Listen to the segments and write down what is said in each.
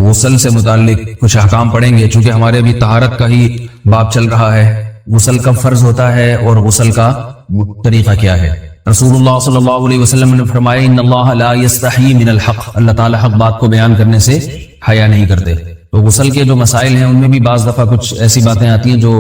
غسل سے متعلق کچھ احکام پڑھیں گے، چونکہ ہمارے ابھی طہارت کا ہی باب چل رہا ہے۔ غسل کب فرض ہوتا ہے اور غسل کا طریقہ کیا ہے؟ رسول اللہ صلی اللہ علیہ وسلم نے فرمایا ان اللہ لا یستحیی من الحق، اللہ تعالی حق بات کو بیان کرنے سے حیا نہیں کرتے۔ تو غسل کے جو مسائل ہیں ان میں بھی بعض دفعہ کچھ ایسی باتیں آتی ہیں جو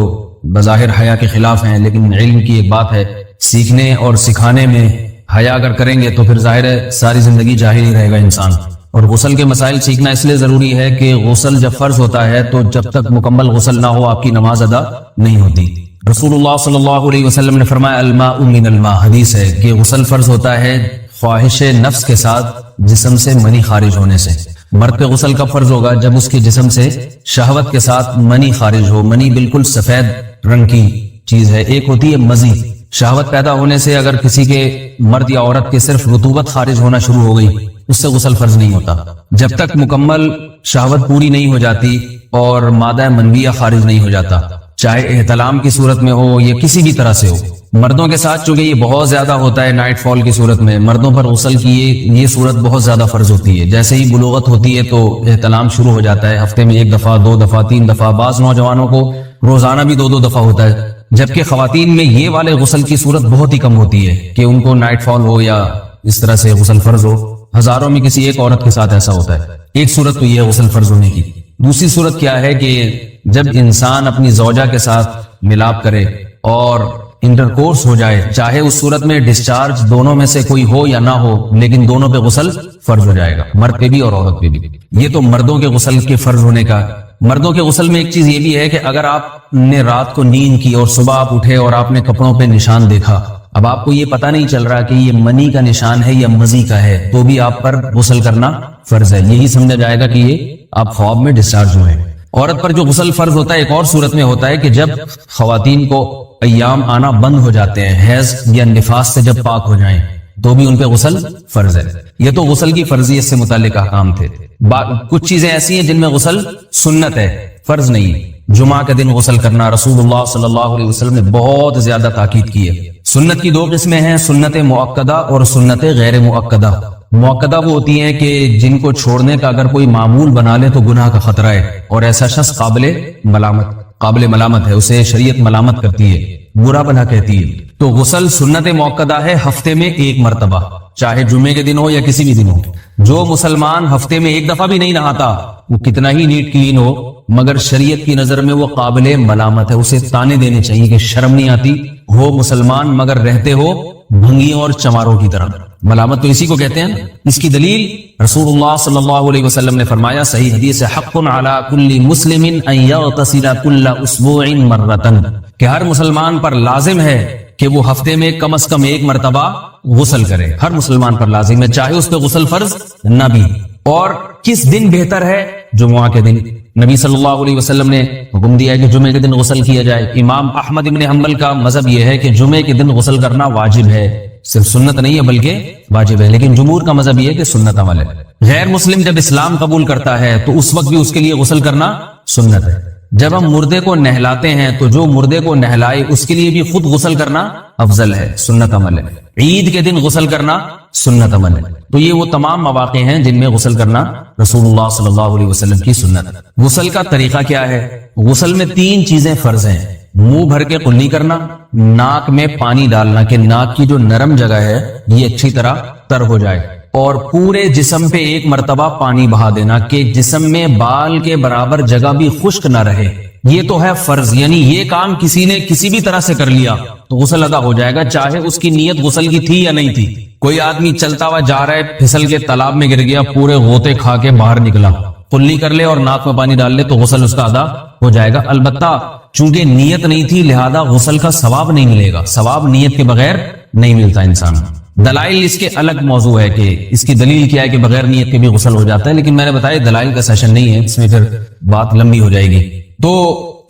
بظاہر حیا کے خلاف ہیں، لیکن علم کی ایک بات ہے، سیکھنے اور سکھانے میں حیا اگر کریں گے تو پھر ظاہر ہے ساری زندگی جاہل ہی رہے گا انسان۔ اور غسل کے مسائل سیکھنا اس لیے ضروری ہے کہ غسل جب فرض ہوتا ہے تو جب تک مکمل غسل نہ ہو آپ کی نماز ادا نہیں ہوتی۔ رسول اللہ صلی اللہ علیہ وسلم نے فرمایا الماء من الماء، حدیث ہے کہ غسل فرض ہوتا ہے خواہش نفس کے ساتھ جسم سے منی خارج ہونے سے۔ مرد پہ غسل کب فرض ہوگا؟ جب اس کے جسم سے شہوت کے ساتھ منی خارج ہو۔ منی بالکل سفید رنگ کی چیز ہے، ایک ہوتی ہے مزی۔ شہوت پیدا ہونے سے اگر کسی کے مرد یا عورت کے صرف رطوبت خارج ہونا شروع ہو گئی اس سے غسل فرض نہیں ہوتا۔ جب تک مکمل شہوت پوری نہیں ہو جاتی اور مادہ منویہ خارج نہیں ہو جاتا، چاہے احتلام کی صورت میں ہو یا کسی بھی طرح سے ہو۔ مردوں کے ساتھ چونکہ یہ بہت زیادہ ہوتا ہے، نائٹ فال کی صورت میں مردوں پر غسل کی یہ صورت بہت زیادہ فرض ہوتی ہے۔ جیسے ہی بلوغت ہوتی ہے تو احتلام شروع ہو جاتا ہے، ہفتے میں 1 دفعہ 2 دفعہ 3 دفعہ، بعض نوجوانوں کو روزانہ بھی 2 دفعہ ہوتا ہے، جبکہ خواتین میں یہ والے غسل کی صورت بہت ہی کم ہوتی ہے کہ ان کو نائٹ فال ہو یا اس طرح سے غسل فرض ہو۔ ہزاروں میں کسی ایک عورت کے ساتھ ایسا ہوتا ہے۔ ایک صورت تو یہ ہے غسل فرض ہونے کی۔ دوسری صورت کیا ہے کہ جب انسان اپنی زوجہ کے ساتھ ملاپ کرے اور انٹرکورس ہو جائے، چاہے اس صورت میں ڈسچارج دونوں میں سے کوئی ہو یا نہ ہو، لیکن دونوں پہ غسل فرض ہو جائے گا، مرد پہ بھی اور عورت پہ بھی۔ یہ تو مردوں کے غسل کے فرض ہونے کا۔ مردوں کے غسل میں ایک چیز یہ بھی ہے کہ اگر آپ نے رات کو نیند کی اور صبح آپ اٹھے اور آپ نے کپڑوں پہ نشان دیکھا، اب آپ کو یہ پتہ نہیں چل رہا کہ یہ منی کا نشان ہے یا مزی کا ہے، تو بھی آپ پر غسل کرنا فرض ہے۔ یہی سمجھا جائے گا کہ یہ آپ خواب میں ڈسچارج ہوئے۔ عورت پر جو غسل فرض ہوتا ہے ایک اور صورت میں ہوتا ہے کہ جب خواتین کو ایام آنا بند ہو جاتے ہیں، حیض یا نفاس سے جب پاک ہو جائیں تو بھی ان پہ غسل فرض ہے۔ یہ تو غسل کی فرضیت سے متعلق احکام تھے۔ کچھ چیزیں ایسی ہیں جن میں غسل سنت ہے، فرض نہیں۔ جمعہ کے دن غسل کرنا رسول اللہ صلی اللہ علیہ وسلم نے بہت زیادہ تاکید کی ہے۔ سنت کی 2 قسمیں ہیں، سنت مؤکدہ اور سنت غیر مؤکدہ۔ مؤکدہ وہ ہوتی ہیں کہ جن کو چھوڑنے کا اگر کوئی معمول بنا لے تو گناہ کا خطرہ ہے اور ایسا شخص قابل ملامت ہے، اسے شریعت ملامت کرتی ہے، برا بھلا کہتی ہے۔ تو غسل سنت مؤکدہ ہے، ہفتے میں 1 مرتبہ، چاہے جمعے کے دن ہو یا کسی بھی دن ہو۔ جو مسلمان ہفتے میں 1 دفعہ بھی نہیں نہاتا، وہ کتنا ہی نیٹ کلین ہو، مگر شریعت کی نظر میں وہ قابل ملامت ہے، اسے تانے دینے چاہیے کہ شرم نہیں آتی ہو مسلمان مگر رہتے ہو بھنگیوں اور چماروں کی طرح۔ ملامت تو اسی کو کہتے ہیں۔ اس کی دلیل رسول اللہ صلی اللہ علیہ وسلم نے فرمایا، صحیح حدیث ہے، حق علی کل مسلم ان یغتسل کل اسبوع مرۃ، کہ ہر مسلمان پر لازم ہے کہ وہ ہفتے میں کم از کم 1 مرتبہ غسل کرے۔ ہر مسلمان پر لازم ہے، چاہے اس پہ غسل فرض نہ بھی۔ اور کس دن بہتر ہے؟ جمعہ کے دن۔ نبی صلی اللہ علیہ وسلم نے حکم دیا ہے کہ جمعے کے دن غسل کیا جائے۔ امام احمد ابن حنبل کا مذہب یہ ہے کہ جمعے کے دن غسل کرنا واجب ہے، صرف سنت نہیں ہے بلکہ واجب ہے، لیکن جمہور کا مذہب یہ ہے کہ سنت عمل ہے۔ غیر مسلم جب اسلام قبول کرتا ہے تو اس وقت بھی اس کے لیے غسل کرنا سنت ہے۔ جب ہم مردے کو نہلاتے ہیں تو جو مردے کو نہلائے اس کے لیے بھی خود غسل کرنا افضل ہے، سنت عمل ہے۔ عید کے دن غسل کرنا سنت عمل ہے۔ تو یہ وہ تمام مواقع ہیں جن میں غسل کرنا رسول اللہ صلی اللہ علیہ وسلم کی سنت ہے۔ غسل کا طریقہ کیا ہے؟ غسل میں 3 چیزیں فرض ہیں، منہ بھر کے قلی کرنا، ناک میں پانی ڈالنا کہ ناک کی جو نرم جگہ ہے یہ اچھی طرح تر ہو جائے، اور پورے جسم پہ 1 مرتبہ پانی بہا دینا کہ جسم میں بال کے برابر جگہ بھی خشک نہ رہے۔ یہ تو ہے فرض، یعنی یہ کام کسی نے کسی بھی طرح سے کر لیا تو غسل ادا ہو جائے گا، چاہے اس کی نیت غسل کی تھی یا نہیں تھی۔ کوئی آدمی چلتا ہوا جا رہا ہے، پھسل کے تالاب میں گر گیا، پورے غوطے کھا کے باہر نکلا، قلی کر لے اور ناک میں پانی ڈال لے تو غسل اس کا ادا ہو جائے گا۔ البتہ چونکہ نیت نہیں تھی لہذا غسل کا ثواب نہیں ملے گا، ثواب نیت کے بغیر نہیں ملتا انسان۔ دلائل اس کے الگ موضوع ہے کہ اس کی دلیل کیا ہے کہ بغیر نیت کے بھی غسل ہو جاتا ہے، لیکن میں نے بتایا دلائل کا سیشن نہیں ہے، اس میں پھر بات لمبی ہو جائے گی۔ تو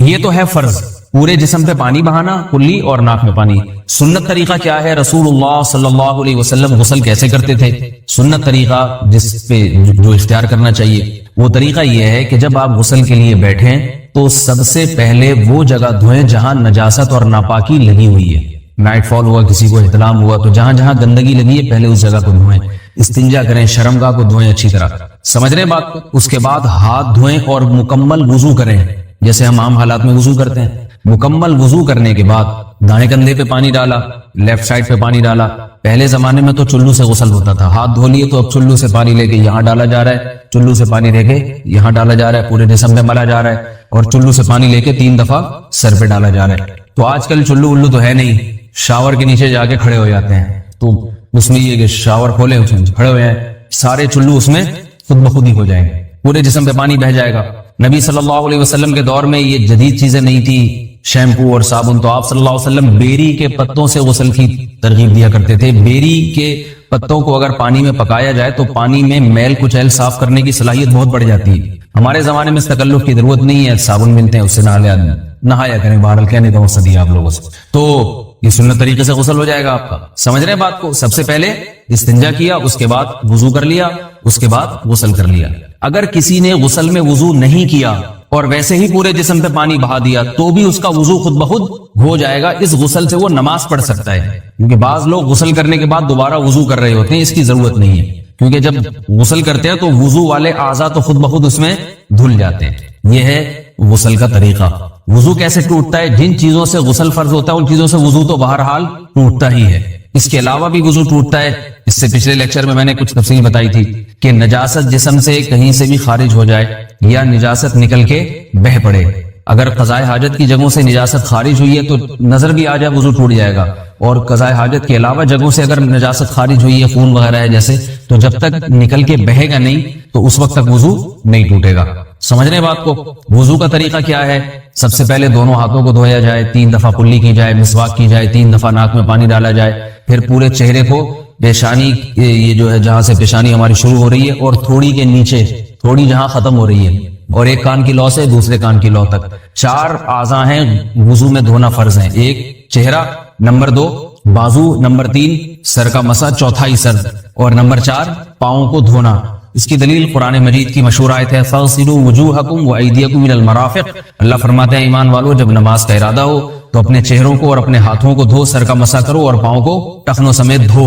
یہ تو ہے فرض، پورے جسم پہ پانی بہانا، کلی اور ناک میں پانی۔ سنت طریقہ کیا ہے؟ رسول اللہ صلی اللہ علیہ وسلم غسل کیسے کرتے تھے؟ سنت طریقہ جس پہ جو اختیار کرنا چاہیے وہ طریقہ یہ ہے کہ جب آپ غسل کے لیے بیٹھیں تو سب سے پہلے وہ جگہ دھوئیں جہاں نجاست اور ناپاکی لگی ہوئی ہے۔ نائٹ فال ہوا، کسی کو احتلام ہوا، تو جہاں جہاں گندگی لگی ہے پہلے اس جگہ کو دھوئیں۔ استنجا کریں، شرمگاہ کو دھوئیں اچھی طرح۔ سمجھ رہے ہیں بات کو؟ اس کے بعد ہاتھ دھوئیں اور مکمل وضو کریں، جیسے ہم عام حالات میں وضو کرتے ہیں۔ مکمل وضو کرنے کے بعد دائیں کندھے پہ پانی ڈالا، لیفٹ سائڈ پہ پانی ڈالا۔ پہلے زمانے میں تو چلو سے غسل ہوتا تھا، ہاتھ دھو لیے تو اب چلو سے پانی لے کے یہاں ڈالا جا رہا ہے، چلو سے پانی لے کے یہاں ڈالا جا رہا ہے، پورے جسم میں ملا جا رہا ہے، اور چلو سے پانی لے کے 3 دفعہ سر پہ ڈالا جا رہا ہے۔ تو آج کل چلو ولو تو ہے نہیں، شاور کے نیچے جا کے کھڑے ہو جاتے ہیں، تو اس میں یہ کہ شاور کھولے اس میں کھڑے ہوئے ہیں، سارے چلو اس میں خود بخود ہی ہو جائیں گے، پورے جسم پہ پانی بہ جائے گا۔ نبی صلی اللہ علیہ وسلم کے دور میں یہ جدید چیزیں نہیں تھی، شیمپو اور صابن، تو آپ صلی اللہ علیہ وسلم بیری کے پتوں سے غسل کی ترغیب دیا کرتے تھے۔ بیری کے پتوں کو اگر پانی میں پکایا جائے تو پانی میں میل کچیل صاف کرنے کی صلاحیت بہت بڑھ جاتی ہے۔ ہمارے زمانے میں اس تکلف کی ضرورت نہیں ہے، صابن ملتے ہیں، اس سے نہایا کریں، بہرحال کہنے کا مقصد ہے آپ لوگوں سے۔ تو یہ سنت طریقے سے غسل ہو جائے گا آپ کا، سمجھ رہے ہیں بات کو؟ سب سے پہلے استنجا کیا، اس کے بعد وضو کر لیا، اس کے بعد غسل کر لیا۔ اگر کسی نے غسل میں وضو نہیں کیا اور ویسے ہی پورے جسم پہ پانی بہا دیا تو بھی اس کا وضو خود بخود ہو جائے گا، اس غسل سے وہ نماز پڑھ سکتا ہے۔ کیونکہ بعض لوگ غسل کرنے کے بعد دوبارہ وضو کر رہے ہوتے ہیں، اس کی ضرورت نہیں ہے، کیونکہ جب غسل کرتے ہیں تو وضو والے اعضاء تو خود بخود اس میں دھل جاتے ہیں۔ یہ ہے غسل کا طریقہ۔ وضو کیسے ٹوٹتا ہے؟ جن چیزوں سے غسل فرض ہوتا ہے ان چیزوں سے وضو تو بہرحال ٹوٹتا ہی ہے، اس کے علاوہ بھی وضو ٹوٹتا ہے۔ اس سے پچھلے لیکچر میں نے کچھ تفصیل بتائی تھی کہ نجاست جسم سے کہیں سے بھی خارج ہو جائے یا نجاست نکل کے بہ پڑے، اگر قضائے حاجت کی جگہوں سے نجاست خارج ہوئی ہے تو نظر بھی آ جائے وضو ٹوٹ جائے گا، اور قضائے حاجت کے علاوہ جگہوں سے اگر نجاست خارج ہوئی ہے، خون وغیرہ ہے جیسے، تو جب تک نکل کے بہے گا نہیں تو اس وقت تک وضو نہیں ٹوٹے گا۔ سمجھ رہے بات کو؟ وضو کا طریقہ کیا ہے؟ سب سے پہلے دونوں ہاتھوں کو دھویا جائے، 3 دفعہ کلی کی جائے، مسواک کی جائے، 3 دفعہ ناک میں پانی ڈالا جائے، پھر پورے چہرے کو، پیشانی یہ جو ہے جہاں سے پیشانی ہماری شروع ہو رہی ہے اور تھوڑی کے نیچے، تھوڑی جہاں ختم ہو رہی ہے، اور ایک کان کی لو سے دوسرے کان کی لو تک 4 اعضاء ہیں وضو میں دھونا فرض ہیں۔ 1 چہرہ، نمبر 2 بازو، نمبر 3 سر کا مسا، چوتھائی سر، اور نمبر 4 پاؤں کو دھونا۔ اس کی دلیل قرآن مجید کی مشہور آیت ہے فَاغْسِلُوا وُجُوهَكُمْ وَأَيْدِيَكُمْ إِلَى الْمَرَافِقِ۔ اللہ فرماتے ہیں ایمان والو، جب نماز کا ارادہ ہو تو اپنے چہروں کو اور اپنے ہاتھوں کو دھو، سر کا مسا کرو اور پاؤں کو ٹخنوں سمیت دھو۔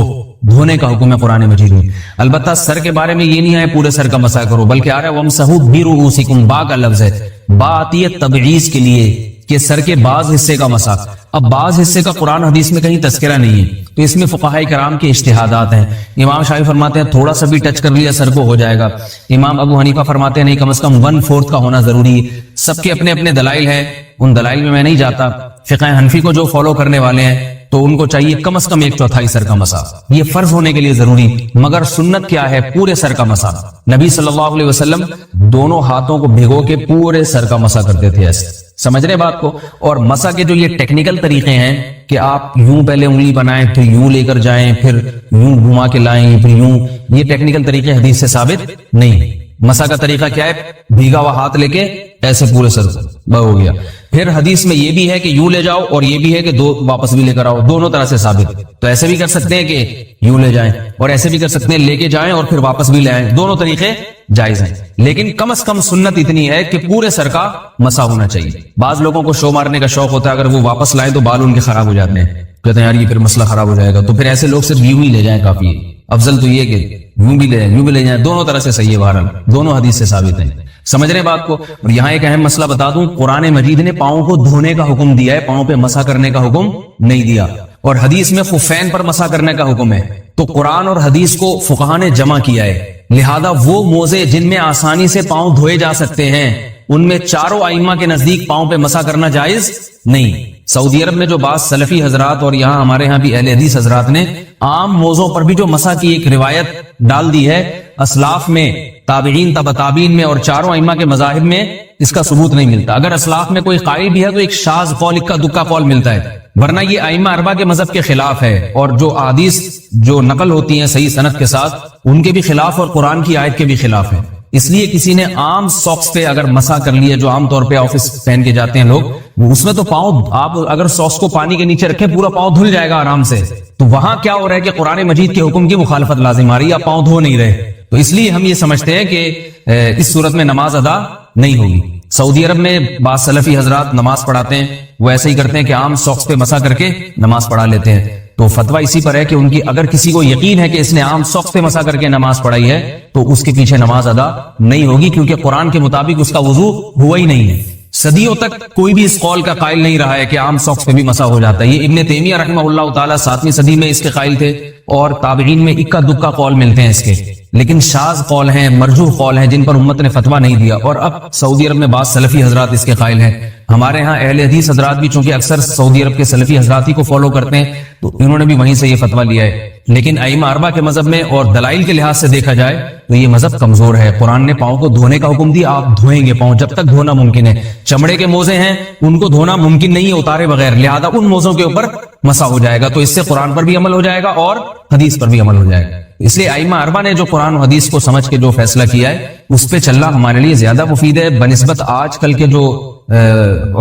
دھونے کا حکم ہے قرآن مجید میں۔ البتہ سر کے بارے میں یہ نہیں ہے پورے سر کا مسا کرو، بلکہ آ رہا ہے وَامْسَحُوا بِرُؤُوسِكُمْ، با کا لفظ ہے، با آتی ہے تبعیض کے لیے کہ سر کے بعض حصے کا مسا۔ اب بعض حصے کا قرآن حدیث میں کہیں تذکرہ نہیں ہے، تو اس میں فقہاء کرام کے اجتہادات ہیں۔ امام شافعی فرماتے ہیں تھوڑا سا بھی ٹچ کر لیا سر کو ہو جائے گا، امام ابو حنیفہ فرماتے ہیں نہیں، کم از کم 1/4 کا ہونا ضروری ہے۔ سب کے اپنے اپنے دلائل ہیں، ان دلائل میں میں نہیں جاتا۔ فقہ حنفی کو جو فالو کرنے والے ہیں تو ان کو چاہیے کم از کم 1/4 سر کا مسا، یہ فرض ہونے کے لیے ضروری، مگر سنت کیا ہے؟ پورے سر کا مسا۔ نبی صلی اللہ علیہ وسلم دونوں ہاتھوں کو بھگو کے پورے سر کا مسا کرتے تھے ایسے، سمجھ رہے بات کو؟ اور مسا کے جو یہ ٹیکنیکل طریقے ہیں کہ آپ یوں پہلے انگلی بنائیں، پھر یوں لے کر جائیں، پھر یوں گھما کے لائیں، پھر یوں، یہ ٹیکنیکل طریقے حدیث سے ثابت نہیں۔ مسا کا طریقہ کیا ہے؟ بھیگا ہوا ہاتھ لے کے ایسے پورے سر ہو گیا۔ پھر حدیث میں یہ بھی ہے کہ یوں لے جاؤ اور یہ بھی ہے کہ 2 واپس بھی لے کر آؤ، دونوں طرح سے ثابت۔ تو ایسے بھی کر سکتے ہیں کہ یوں لے جائیں، اور ایسے بھی کر سکتے ہیں لے کے جائیں اور پھر واپس بھی لے آئیں، دونوں طریقے جائز ہیں، لیکن کم از کم سنت اتنی ہے کہ پورے سر کا مسا ہونا چاہیے۔ بعض لوگوں کو شو مارنے کا شوق ہوتا ہے، اگر وہ واپس لائیں تو بال ان کے خراب ہو جاتے ہیں، کہتے ہیں یار یہ پھر مسئلہ خراب ہو جائے گا، تو پھر ایسے لوگ صرف یوں ہی لے جائیں کافی ہے۔ افضل تو یہ کہ یوں بھی لے جائیں، یوں بھی لے جائیں، دونوں طرح سے صحیح ہے، بہرحال دونوں حدیث سے ثابت ہیں۔ سمجھ رہے بات کو؟ اور یہاں ایک اہم مسئلہ بتا دوں، قرآن مجید نے پاؤں کو دھونے کا حکم دیا ہے، پاؤں پہ مسا کرنے کا حکم نہیں دیا، اور حدیث میں خفین پر مسا کرنے کا حکم ہے۔ تو قرآن اور حدیث کو فقہاء نے جمع کیا ہے، لہذا وہ موزے جن میں آسانی سے پاؤں دھوئے جا سکتے ہیں ان میں چاروں ائمہ کے نزدیک پاؤں پہ مسا کرنا جائز نہیں۔ سعودی عرب میں جو بعض سلفی حضرات اور یہاں ہمارے ہاں بھی اہل حدیث حضرات نے عام موضوع پر بھی جو مسا کی ایک روایت ڈال دی ہے، اسلاف میں، تابعین، تبع تابعین میں اور چاروں ائمہ کے مذاہب میں اس کا ثبوت نہیں ملتا۔ اگر اسلاف میں کوئی قائل بھی ہے تو ایک شاذ قول، اکا دکا قول ملتا ہے، ورنہ یہ ائمہ اربعہ کے مذہب کے خلاف ہے، اور جو احادیث جو نقل ہوتی ہیں صحیح سند کے ساتھ ان کے بھی خلاف اور قرآن کی آیت کے بھی خلاف ہے۔ اس لیے کسی نے عام ساکس پہ اگر مسا کر لیا، جو عام طور پہ آفس پہن کے جاتے ہیں لوگ، اس میں تو پاؤں، آپ اگر ساکس کو پانی کے نیچے رکھیں پورا پاؤں دھل جائے گا آرام سے، تو وہاں کیا ہو رہا ہے کہ قرآن مجید کے حکم کی مخالفت لازم آ رہی ہے، آپ پاؤں دھو نہیں رہے، تو اس لیے ہم یہ سمجھتے ہیں کہ اس صورت میں نماز ادا نہیں ہوگی۔ سعودی عرب میں بعض سلفی حضرات نماز پڑھاتے ہیں، وہ ایسے ہی کرتے ہیں کہ عام ساکس پہ مسا کر کے نماز پڑھا لیتے ہیں، تو تو فتویٰ اسی پر ہے کہ ان کی اگر کسی کو یقین ہے کہ اس نے عام سخت پہ مسا کر کے نماز پڑھائی ہے تو اس کے پیچھے نماز ادا نہیں ہوگی، کیونکہ قرآن کے مطابق اس کا وضو ہوا ہی نہیں ہے۔ صدیوں تک کوئی بھی اس قول کا قائل نہیں رہا ہے کہ عام سخت پہ بھی مسا ہو جاتا ہے۔ یہ ابن تیمیہ رحمہ اللہ تعالیٰ 7ویں صدی میں اس کے قائل تھے، اور تابعین میں اکا دکا قول ملتے ہیں اس کے، لیکن شاذ قول ہیں، مرجوح قول ہیں، جن پر امت نے فتویٰ نہیں دیا۔ اور اب سعودی عرب میں بعض سلفی حضرات اس کے قائل ہیں۔ ہمارے ہاں اہل حدیث حضرات بھی چونکہ اکثر سعودی عرب کے سلفی حضرات ہی کو فالو کرتے ہیں، تو انہوں نے بھی وہیں سے یہ فتویٰ لیا ہے۔ لیکن ائمہ اربعہ کے مذہب میں اور دلائل کے لحاظ سے دیکھا جائے تو یہ مذہب کمزور ہے۔ قرآن نے پاؤں کو دھونے کا حکم دیا، آپ دھوئیں گے پاؤں جب تک دھونا ممکن ہے۔ چمڑے کے موزے ہیں، ان کو دھونا ممکن نہیں ہے اتارے بغیر، لہذا ان موزوں کے اوپر مسا ہو جائے گا، تو اس سے قرآن پر بھی عمل ہو جائے گا اور حدیث پر بھی عمل ہو جائے گا۔ اس لیے ائمہ اربعہ نے جو قرآن و حدیث کو سمجھ کے جو فیصلہ کیا ہے اس پہ چلنا ہمارے لیے زیادہ مفید ہے بنسبت آج کل کے جو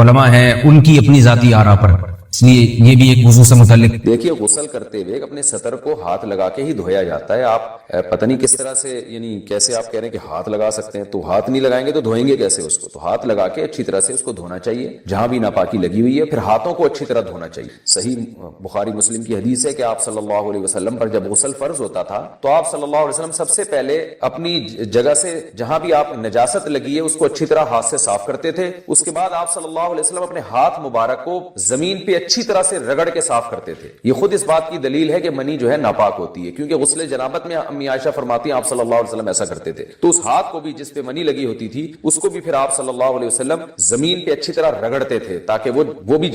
علماء ہیں ان کی اپنی ذاتی آراء پر۔ اس لیے یہ بھی ایک وضو سے متعلق دیکھیے، غسل کرتے ہوئے اپنے سطر کو ہاتھ لگا کے ہی دھویا جاتا ہے۔ آپ پتہ نہیں کس طرح سے، یعنی کیسے آپ کہہ رہے ہیں کہ ہاتھ لگا سکتے ہیں، تو ہاتھ نہیں لگائیں گے تو دھوئیں گے کیسے اس کو؟ تو ہاتھ لگا کے اچھی طرح سے اس کو دھونا چاہیے جہاں بھی ناپاکی لگی ہوئی ہے، پھر ہاتھوں کو اچھی طرح دھونا چاہیے۔ صحیح بخاری مسلم کی حدیث ہے کہ آپ صلی اللہ علیہ وسلم پر جب غسل فرض ہوتا تھا تو آپ صلی اللہ علیہ وسلم سب سے پہلے اپنی جگہ سے جہاں بھی آپ نجاست لگی ہے اس کو اچھی طرح ہاتھ سے صاف کرتے تھے۔ اس کے بعد آپ صلی اللہ علیہ وسلم اپنے ہاتھ مبارک کو زمین پہ اچھی طرح سے رگڑ کے صاف کرتے تھے۔ یہ خود اس بات کی دلیل ہے کہ منی جو ہے ناپاک ہوتی ہے، کیونکہ غسل جنابت میں امی عائشہ فرماتی ہیں آپ صلی اللہ علیہ وسلم ایسا کرتے تھے، تو اس ہاتھ کو بھی جس پہ منی لگی ہوتی تھی اس کو بھی پھر آپ صلی اللہ علیہ وسلم زمین پہ اچھی طرح رگڑتے تھے تاکہ وہ بھی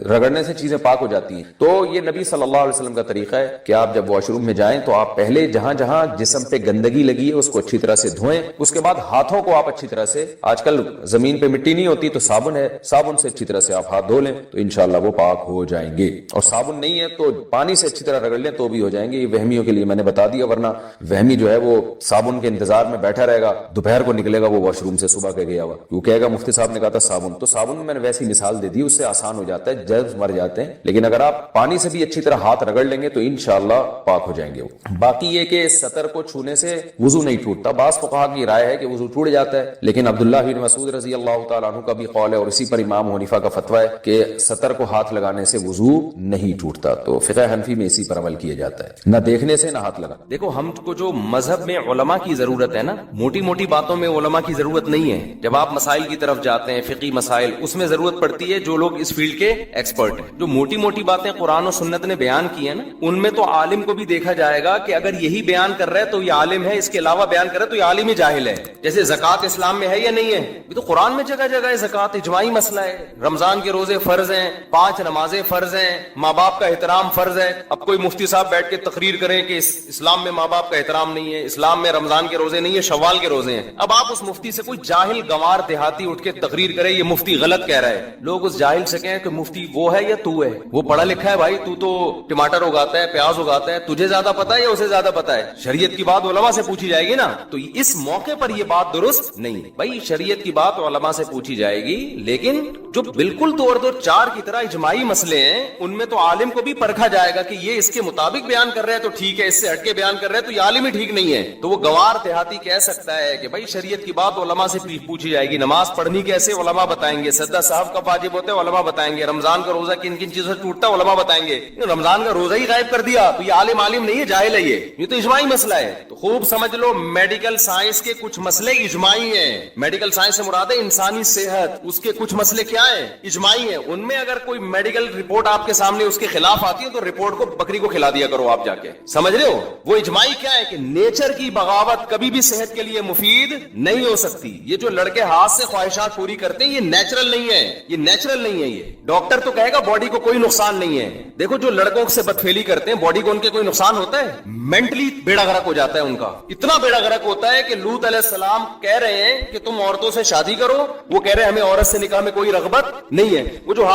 رگڑنے سے چیزیں پاک ہو جاتی ہیں۔ تو یہ نبی صلی اللہ علیہ وسلم کا طریقہ ہے کہ آپ جب واش روم میں جائیں تو آپ پہلے جہاں جہاں جسم پہ گندگی لگی ہے اس کو اچھی طرح سے دھوئیں، اس کے بعد ہاتھوں کو آپ اچھی طرح سے، آج کل زمین پہ مٹی نہیں ہوتی تو صابن ہے، صابن سے اچھی طرح سے آپ ہاتھ دھو لیں تو انشاءاللہ وہ پاک ہو جائیں گے، اور صابن نہیں ہے تو پانی سے اچھی طرح رگڑ لیں تو بھی ہو جائیں گے۔ یہ وہمیوں کے لیے میں نے بتا دیا، ورنہ وہمی جو ہے وہ صابن کے انتظار میں بیٹھا رہے گا، دوپہر کو نکلے گا وہ واش روم سے صبح کے گیا ہوا، وہ کہے گا مفتی صاحب نے کہا تھا صابن، تو صابن میں نے ویسی مثال دے دی، اس سے آسان ہو جاتا ہے، جرمز مر جاتے ہیں، لیکن اگر آپ پانی سے بھی اچھی طرح ہاتھ رگڑ لیں گے تو انشاءاللہ پاک ہو جائیں گے۔ باقی یہ کہ سطر کو چھونے سے وضو نہیں ٹوٹتا، بعض فقہا کی رائے ہے کہ وضو ٹوٹ جاتا ہے، لیکن عبداللہ بن مسعود رضی اللہ تعالیٰ عنہ کا بھی قول ہے اور اسی پر امام حنیفہ کا فتویٰ ہے کہ سطر کو ہاتھ لگانے سے وضو نہیں ٹوٹتا، تو فقہ حنفی میں اسی پر عمل کیا جاتا ہے، نہ دیکھنے سے نہ ہاتھ لگا۔ دیکھو، ہم کو جو مذہب میں علماء کی ضرورت ہے نا، موٹی موٹی باتوں میں علماء کی ضرورت نہیں ہے۔ جب آپ مسائل کی طرف جاتے ہیں، فقہی مسائل، اس میں ضرورت پڑتی ہے جو لوگ اس فیلڈ کے ایکسپرٹ ہیں۔ جو موٹی موٹی باتیں قرآن و سنت نے بیان کی ہیں نا، ان میں تو عالم کو بھی دیکھا جائے گا کہ اگر یہی بیان کر رہا ہے تو یہ عالم ہے، اس کے علاوہ بیان کر رہا ہے تو یہ عالم ہی جاہل ہے۔ جیسے زکوٰۃ اسلام میں ہے یا نہیں ہے؟ یہ تو قرآن میں جگہ جگہ زکوٰۃ اجماعی مسئلہ ہے۔ رمضان کے روزے فرض ہیں، 5 نمازیں فرض ہیں، ماں باپ کا احترام فرض ہے۔ اب کوئی مفتی صاحب بیٹھ کے تقریر کریں کہ اسلام میں ماں باپ کا احترام نہیں ہے، اسلام میں رمضان کے روزے نہیں ہے، شوال کے روزے ہیں۔ اب آپ اس مفتی سے، کوئی جاہل گوار دیہاتی اٹھ کے تقریر کرے یہ مفتی غلط کہہ رہا ہے، لوگ اس جاہل سے کہیں کہ مفتی وہ ہے یا تو ہے؟ وہ پڑھا لکھا ہے بھائی، تو ٹماٹر اگاتا ہے، پیاز اگاتا ہے، تجھے زیادہ پتا ہے یا اسے زیادہ پتا ہے؟ شریعت کی بات علماء سے پوچھی جائے گی نا، تو اس موقع پر یہ بات درست نہیں۔ بھائی شریعت کی بات علماء سے پوچھی جائے گی، لیکن جو بالکل دو اور دو چار کی طرح اجماعی مسئلے ہیں ان میں تو عالم کو بھی پرکھا جائے گا کہ یہ اس کے مطابق بیان کر رہے ہیں تو ٹھیک ہے، اس سے ہٹ کے بیان کر رہے ہیں تو یہ عالم ہی ٹھیک نہیں ہے۔ تو وہ گوار دیہاتی کہہ سکتا ہے کہ بھائی شریعت کی بات علماء سے پوچھی جائے گی، نماز پڑھنی کیسے علماء بتائیں گے، سجدہ صاحب کب واجب ہوتا ہے علماء بتائیں گے، رمضان کا روزہ کن کن چیزوں سے ٹوٹتا ہے علماء بتائیں گے۔ رمضان کا روزہ ہی غائب کر دیا تو یہ عالم نہیں ہے، جاہل ہے، یہ تو اجماعی مسئلہ ہے۔ تو خوب سمجھ لو، میڈیکل سائنس کے کچھ مسئلے اجماعی ہیں۔ میڈیکل سائنس سے مراد ہے انسانی صحت، اس کے کچھ مسئلے کیا ہیں؟ اجماعی ہیں۔ ان میں اگر کوئی میڈیکل رپورٹ آپ کے سامنے اس کے خلاف آتی ہے تو رپورٹ کو بکری کو کھلا دیا کرو آپ جا کے، سمجھ رہے ہو؟ وہ اجماعی کیا ہے کہ نیچر کی بغاوت کبھی بھی صحت کے لیے مفید نہیں ہو سکتی۔ یہ جو لڑکے ہاتھ سے خواہشات پوری کرتے ہیں یہ نیچرل نہیں ہے، یہ نیچرل نہیں ہے۔ یہ ڈاکٹر تو کہے گا باڈی کو کوئی نقصان نہیں ہے۔ دیکھو جو لڑکوں سے بدفعلی کرتے ہیں باڈی کو ان کے کوئی نقصان ہوتا ہے؟ مینٹلی بیڑا غرق ہو جاتا ہے ان کا، اتنا بیڑا غرق ہوتا ہے کہ لوط علیہ السلام کہہ رہے ہیں کہ تم عورتوں سے شادی کرو، وہ کہہ رہے ہیں ہمیں عورت سے نکاح میں کوئی رغبت نہیں ہے۔ وہ جو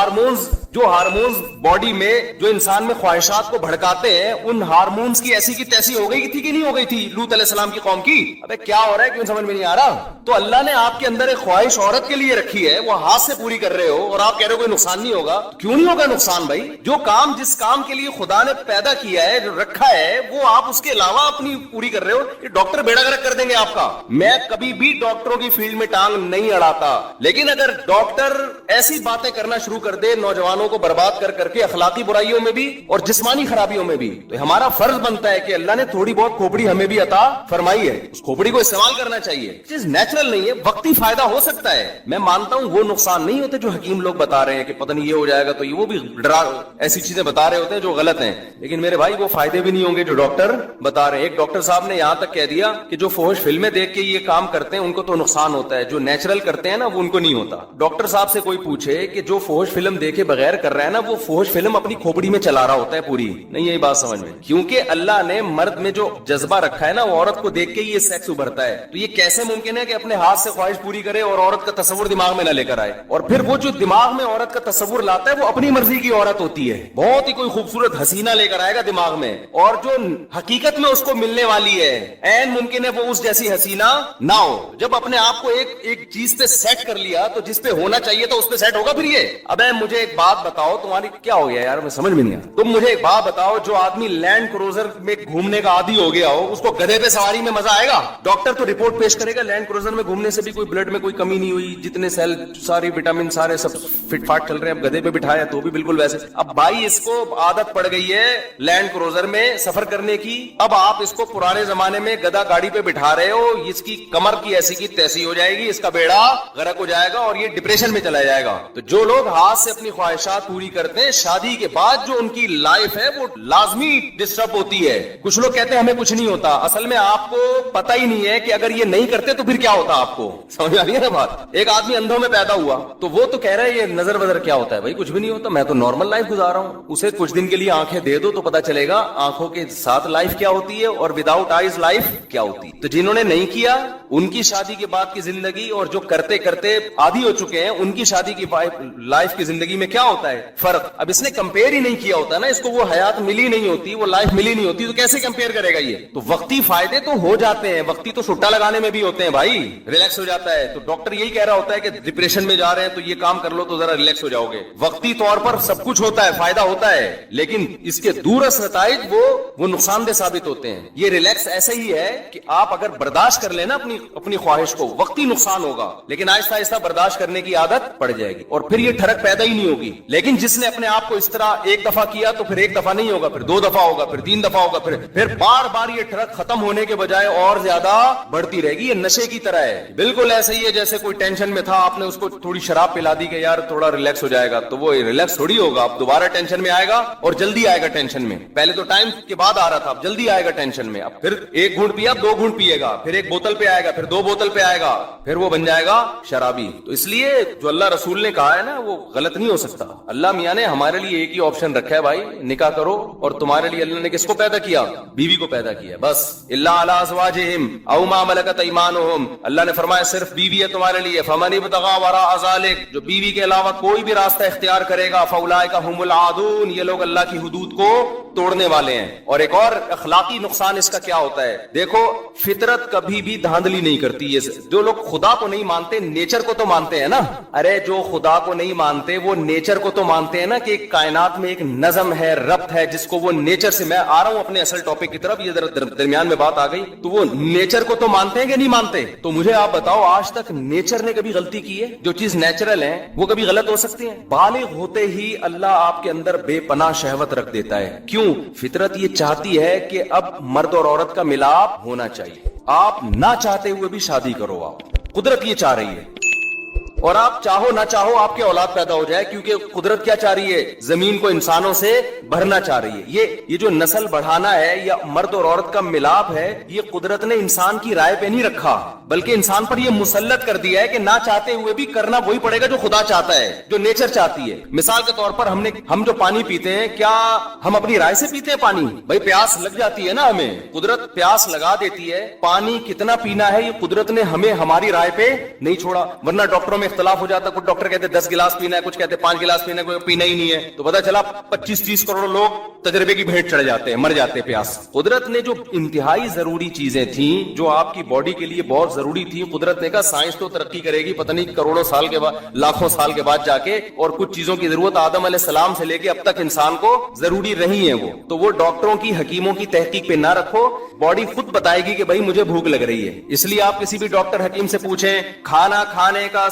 ہارمونز باڈی میں جو انسان میں خواہشات کو بھڑکاتے ہیں، ان ہارمونز کی ایسی کی تیسی ہو گئی تھی کہ نہیں ہو گئی تھی لوط علیہ السلام کی قوم کی؟ ابے کیا ہو رہا ہے، کیوں سمجھ میں نہیں آ رہا؟ تو اللہ نے آپ کے اندر ایک خواہش عورت کے لیے رکھی ہے، وہ ہاتھ سے پوری کر رہے ہو اور آپ کہہ رہے ہو کوئی نقصان نہیں ہوگا۔ کیوں نہیں ہوگا نقصان بھائی؟ جس کام کے لیے خدا نے پیدا کیا ہے، جو رکھا ہے، وہ آپ اس کے علاوہ اپنی پوری کر رہے ہو۔ یہ ڈاکٹر بیڑا غرق کر دیں گے آپ کا۔ میں کبھی بھی ڈاکٹروں کی فیلڈ میں ٹانگ نہیں اڑاتا، لیکن اگر ڈاکٹر ایسی باتیں کرنا شروع کر دے نوجوان نوجوانوں کو برباد کر کر کے اخلاقی برائیوں میں بھی اور جسمانی خرابیوں میں بھی. تو ہمارا فرض بنتا ہے کہ اللہ نے تھوڑی بہت کھوپڑی ہمیں بھی عطا فرمائی ہے, اس کھوپڑی کو استعمال کرنا چاہیے. چیز نیچرل نہیں ہے, وقتی فائدہ ہو سکتا ہے. میں مانتا ہوں وہ نقصان نہیں ہوتے جو حکیم لوگ بتا رہے ہیں کہ پتہ نہیں یہ ہو جائے گا, تو یہ وہ بھی ڈرا ایسی چیزیں بتا رہے ہوتے ہیں جو غلط ہیں. لیکن میرے بھائی وہ فائدے بھی نہیں ہوں گے جو ڈاکٹر بتا رہے ہیں. ایک ڈاکٹر صاحب نے یہاں تک کہہ دیا کہ جو فحش فلمیں دیکھ کے یہ کام کرتے ہیں ان کو تو نقصان ہوتا ہے, جو نیچرل کرتے ہیں نا وہ ان کو نہیں ہوتا. ڈاکٹر صاحب سے کوئی پوچھے کہ جو فحش فلم دیکھے بغیر کر رہا ہے نا وہ فحش فلم اپنی کھوپڑی میں چلا رہا ہوتا ہے پوری, نہیں یہی بات سمجھ میں. کیونکہ اللہ نے مرد میں جو جذبہ رکھا ہے نا وہ عورت کو دیکھ کے یہ سیکس ابھرتا ہے. تو یہ کیسے ممکن ہے کہ اپنے ہاتھ سے خواہش پوری کرے اور عورت کا تصور دماغ میں نہ لے کر آئے؟ اور پھر وہ جو دماغ میں عورت کا تصور لاتا ہے وہ اپنی مرضی کی عورت ہوتی ہے, بہت ہی کوئی خوبصورت حسینہ لے کر آئے گا دماغ میں, اور جو حقیقت میں اس کو ملنے والی ہے عین ممکن ہے وہ اس جیسی حسینہ نہ ہو. جب اپنے آپ کو ایک چیز پہ سیٹ کر لیا تو جس پہ ہونا چاہیے تو اس پہ سیٹ ہوگا. پھر یہ اب مجھے ایک بات بتاؤ, تمہاری کیا ہو گیا یار, میں سمجھ میں نہیں آیا. تم مجھے ایک بات بتاؤ, جو آدمی لینڈ کروزر میں گھومنے کا عادی ہو گیا ہو اس کو گدھے پہ سواری میں مزہ آئے گا؟ ڈاکٹر تو رپورٹ پیش کرے گا لینڈ کروزر میں گھومنے سے بھی کوئی بلڈ میں کوئی کمی نہیں ہوئی, جتنے سیل ساری وٹامن سارے سب فٹ فاٹ چل رہے ہیں. اب گدھے پہ بٹھایا تو بھی بالکل ویسے. اب بھائی اس کو عادت پڑ گئی ہے لینڈ کروزر میں سفر کرنے کی, اب آپ اس کو پرانے زمانے میں گدھا گاڑی پہ بٹھا رہے ہو, اس کی کمر کی ایسی کی تیسی ہو جائے گی, اس کا بیڑا غرق ہو جائے گا اور یہ ڈپریشن میں چلا جائے گا. تو جو لوگ ہاتھ سے اپنی خواہشات پوری کرتے ہیں شادی کے بعد جو ان کی لائف ہے وہ لازمی ڈسٹرب ہوتی ہے. کچھ لوگ کہتے ہیں ہمیں کچھ نہیں ہوتا, اصل میں آپ کو پتہ ہی نہیں ہے کہ اگر یہ نہیں کرتے تو پھر کیا ہوتا. آپ کو سمجھ آ رہی ہے نا بات؟ ایک آدمی اندھوں میں پیدا ہوا تو وہ تو کہہ رہا ہے یہ نظر وظر کیا ہوتا ہے, بھائی کچھ بھی نہیں ہوتا, میں تو نارمل لائف گزار رہا ہوں. اسے کچھ دن کے لیے آنکھیں دے دو تو پتا چلے گا آنکھوں کے ساتھ لائف کیا ہوتی ہے اور وداؤٹ آئیز لائف کیا ہوتی ہے. تو جنہوں نے نہیں کیا ان کی شادی کے بعد کی زندگی اور جو کرتے کرتے عادی ہو چکے ہیں ان کی شادی کی لائف کی زندگی میں کیا ہوتا ہے فرق. اب اس نے کمپیئر ہی نہیں کیا ہوتا نا, اس کو وہ حیات ملی نہیں ہوتی, وہ لائف ملی نہیں ہوتی, تو کیسے کمپیئر کرے گا یہ؟ تو وقتی فائدے تو ہو جاتے ہیں, وقتی تو سٹا لگانے میں بھی ہوتے ہیں بھائی, ریلیکس ہو جاتا ہے. تو ڈاکٹر یہی کہہ رہا ہوتا ہے کہ ڈپریشن میں جا رہے ہیں تو یہ کام کر لو تو ذرا ریلیکس ہو جاؤ گے. وقتی طور پر سب کچھ ہوتا ہے, فائدہ ہوتا ہے, لیکن اس کے دور از نتائج وہ نقصان دہ ثابت ہوتے ہیں. یہ ریلیکس ایسے ہی ہے کہ آپ اگر برداشت کر لینا اپنی خواہش کو, وقتی نقصان ہوگا لیکن آہستہ آہستہ برداشت کرنے کی عادت پڑ جائے گی اور پھر یہ ٹھڑک پیدا ہی نہیں ہوگی. لیکن جس نے اپنے آپ کو اس طرح ایک دفعہ کیا تو پھر ایک دفعہ نہیں ہوگا, پھر 2 دفعہ ہوگا, پھر 3 دفعہ ہوگا, پھر بار بار یہ ٹھڑک ختم ہونے کے بجائے اور زیادہ بڑھتی رہے گی. یہ نشے کی طرح ہے, بالکل ایسے ہی ہے جیسے کوئی ٹینشن میں تھا, آپ نے اس کو تھوڑی شراب پلا دی کہ یار تھوڑا ریلیکس ہو جائے گا, تو وہ ریلیکس تھوڑی ہوگا, اب دوبارہ ٹینشن میں آئے گا اور جلدی آئے گا ٹینشن میں. پہلے تو ٹائم کے بعد آ رہا تھا, اب جلدی آئے گا ٹینشن میں. اب پھر 1 گھونٹ پیا 2 گھونٹ پیے گا, پھر 1 بوتل پہ آئے گا, پھر 2 بوتل پہ آئے گا, پھر وہ بن جائے گا شرابی. تو اس لیے جو اللہ رسول نے کہا ہے نا وہ غلط نہیں ہو سکتا. اللہ میاں نے ہمارے لیے ایک ہی آپشن رکھا ہے بھائی, نکاح کرو. اور تمہارے لیے اللہ نے کس کو پیدا کیا؟ بیوی کو پیدا کیا بس. الا علی ازواجہم او ما ملکت ایمانہم, اللہ نے فرمایا صرف بیوی ہے تمہارے لیے. فمن ابتغى وراء ذلک, جو بیوی کے علاوہ کوئی بھی راستہ اختیار کرے گا, فاولئک هم العادون, یہ لوگ اللہ کی حدود کو توڑنے والے ہیں. اور ایک اور اخلاقی نقصان اس کا کیا ہوتا ہے, دیکھو فطرت کبھی بھی دھاندلی نہیں کرتی. جو لوگ خدا کو نہیں مانتے نیچر کو تو مانتے ہیں نا. ارے جو خدا کو نہیں مانتے وہ نیچر کو تو مانتے ہیں نا, کہ کائنات میں ایک نظم ہے, ربط ہے, جس کو وہ نیچر سے, میں آ رہا ہوں اپنے اصل ٹاپک کی طرف, یہ درمیان میں بات آ گئی, تو وہ نیچر کو تو مانتے ہیں کہ نہیں مانتے؟ تو مجھے آپ بتاؤ آج تک نیچر نے کبھی غلطی کی ہے؟ جو چیز نیچرل ہے وہ کبھی غلط ہو سکتی ہے؟ بالغ ہوتے ہی اللہ آپ کے اندر بے پناہ شہوت رکھ دیتا ہے. کیوں؟ فطرت یہ چاہتی ہے کہ اب مرد اور عورت کا ملاپ ہونا چاہیے. آپ نہ چاہتے ہوئے بھی شادی کرو, آپ قدرت یہ چاہ رہی ہے. اور آپ چاہو نہ چاہو آپ کے اولاد پیدا ہو جائے, کیونکہ قدرت کیا چاہ رہی ہے؟ زمین کو انسانوں سے بھرنا چاہ رہی ہے. یہ جو نسل بڑھانا ہے یا مرد اور عورت کا ملاپ ہے, یہ قدرت نے انسان کی رائے پہ نہیں رکھا, بلکہ انسان پر یہ مسلط کر دیا ہے کہ نہ چاہتے ہوئے بھی کرنا وہی پڑے گا جو خدا چاہتا ہے, جو نیچر چاہتی ہے. مثال کے طور پر ہم جو پانی پیتے ہیں, کیا ہم اپنی رائے سے پیتے ہیں پانی؟ بھائی پیاس لگ جاتی ہے نا, ہمیں قدرت پیاس لگا دیتی ہے. پانی کتنا پینا ہے یہ قدرت نے ہمیں ہماری رائے پہ نہیں چھوڑا, ورنہ ڈاکٹروں میں اختلاف ہو جاتا. کچھ ڈاکٹر کہتے 10 گلاس پینا ہے, کچھ کہتے 5 گلاس پینا ہے, کوئی پینا ہی نہیں ہے. تو پتا چلا 25-30 کروڑ لوگ تجربے کی بھیٹ چڑھ جاتے ہیں, مر جاتے ہیں پیاس. قدرت نے جو انتہائی ضروری چیزیں تھیں, جو آپ کی باڈی کے لیے بہت ضروری تھی, قدرت نے کہا سائنس تو ترقی کرے گی پتہ نہیں کروڑوں سال کے بعد, لاکھوں سال کے بعد جا کے, اور کچھ چیزوں کی ضرورت آدم علیہ السلام سے لے کے اب تک انسان کو ضروری رہی ہیں تو وہ ڈاکٹروں کی حکیموں کی تحقیق پہ نہ رکھو. باڈی خود بتائے گی کہ بھائی مجھے بھوک لگ رہی ہے. اس لیے آپ کسی بھی ڈاکٹر حکیم سے پوچھیں, کھانا کھانے کا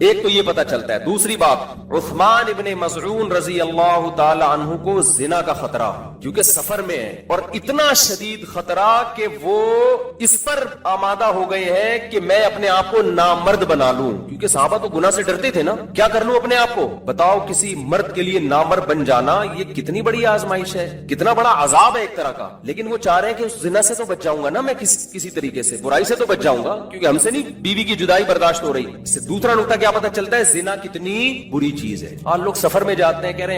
ایک تو یہ پتا چلتا ہے. دوسری بات عثمان ابن مظعون رضی اللہ تعالی عنہ کو زنا کا خطرہ, کیونکہ سفر میں ہے اور اتنا شدید خطرہ کہ وہ اس پر آمادہ ہو گئے ہیں کہ میں اپنے آپ کو نامرد بنا لوں, کیونکہ صحابہ تو گناہ سے ڈرتے تھے نا. کیا کر لوں اپنے آپ کو؟ بتاؤ, کسی مرد کے لیے نامرد بن جانا یہ کتنی بڑی آزمائش ہے, کتنا بڑا عذاب ہے ایک طرح کا. لیکن وہ چاہ رہے ہیں کہ اس زنا سے تو بچ جاؤں گا نا میں, کسی طریقے سے برائی سے تو بچ جاؤں گا, کیونکہ ہم سے نہیں بیوی کی جدائی برداشت ہو رہی. اس سے دوسرا نقطہ کیا پتا چلتا ہے؟ زنا کتنی بری چیز ہے. آج لوگ سفر میں جاتے ہیں, کہہ رہے ہیں